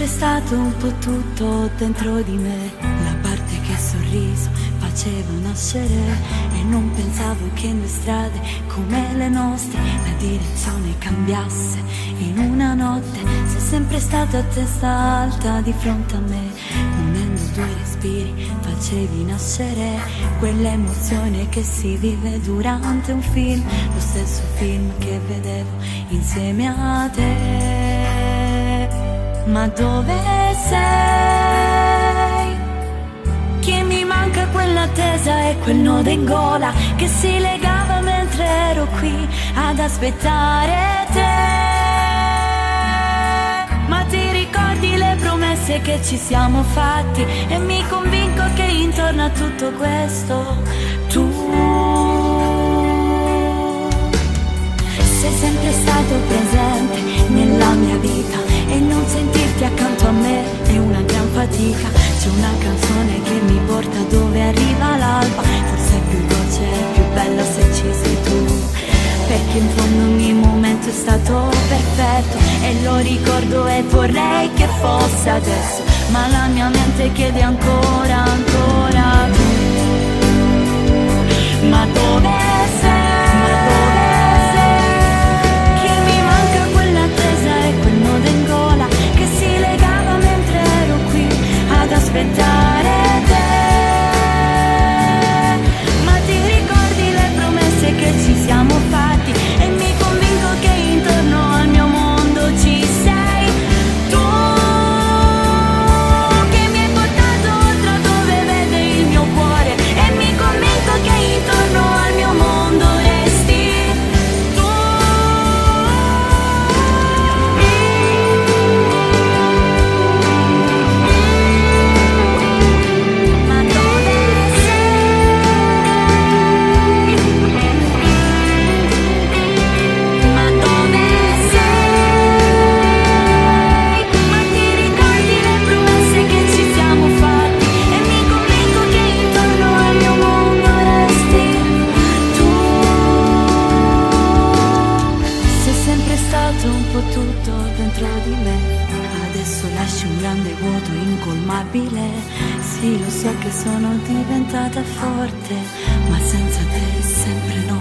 sempre stato un po' tutto dentro di me, la parte che sorriso facevo nascere, e non pensavo che in due strade come le nostre la direzione cambiasse in una notte. Sei sempre stato a testa alta di fronte a me, unendo due respiri facevi nascere quell'emozione che si vive durante un film, lo stesso film che vedevo insieme a te. Ma dove sei? Che mi manca quell'attesa e quel nodo in gola che si legava mentre ero qui ad aspettare te. Ma ti ricordi le promesse che ci siamo fatti? E mi convinco che intorno a tutto questo tu sei sempre stato presente nella mia vita, e non sentirti accanto a me è una gran fatica. C'è una canzone che mi porta dove arriva l'alba, forse è più dolce e più bella se ci sei tu, perché in fondo ogni momento è stato perfetto, e lo ricordo e vorrei che fosse adesso, ma la mia mente chiede ancora, ancora tu. Ma dove sei? Aspettare te, ma ti ricordi le promesse che ci siamo fatti? E mi convinco che intorno al mio mondo ci sei tu, che mi hai portato oltre dove vede il mio cuore, e mi convinco che intorno al mio mondo resti tu. Tutto dentro di me, adesso lasci un grande vuoto incolmabile. Sì, lo so che sono diventata forte, ma senza te sempre no.